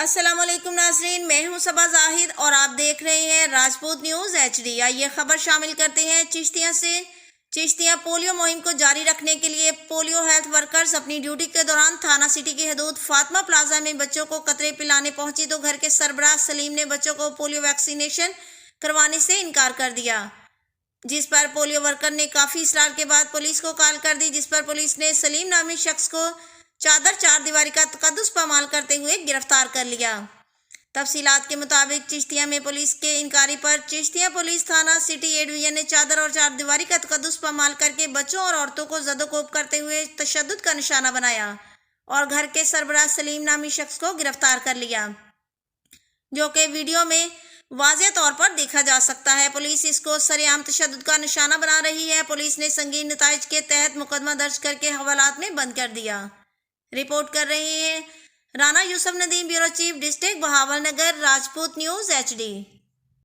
السلام علیکم ناظرین، میں ہوں صبا زاہد اور آپ دیکھ رہے ہیں راجپوت نیوز ایچ ڈی۔ آئیے خبر شامل کرتے ہیں چشتیاں سے۔ چشتیاں پولیو مہم کو جاری رکھنے کے لیے پولیو ہیلتھ ورکرز اپنی ڈیوٹی کے دوران تھانہ سٹی کی حدود فاطمہ پلازا میں بچوں کو قطرے پلانے پہنچی تو گھر کے سربراہ سلیم نے بچوں کو پولیو ویکسینیشن کروانے سے انکار کر دیا، جس پر پولیو ورکر نے کافی اصرار کے بعد پولیس کو کال کر دی، جس پر پولیس نے سلیم نامی شخص کو چار دیواری کا تقدس پامال کرتے ہوئے گرفتار کر لیا۔ تفصیلات کے مطابق چشتیاں میں پولیس کے انکاری پر چشتیاں پولیس تھانہ سٹی اے ڈویژن نے چادر اور چار دیواری کا تقدس پامال کر کے بچوں اور عورتوں کو زد و کوب کرتے ہوئے تشدد کا نشانہ بنایا اور گھر کے سربراہ سلیم نامی شخص کو گرفتار کر لیا، جو کہ ویڈیو میں واضح طور پر دیکھا جا سکتا ہے۔ پولیس اس کو سرعام تشدد کا نشانہ بنا رہی ہے۔ پولیس نے سنگین نتائج کے تحت مقدمہ درج کر کے حوالات میں بند کر دیا۔ رپورٹ کر رہے ہیں Rana Yousuf Nadeem, bureau chief district Bahawalnagar, Rajput news H D.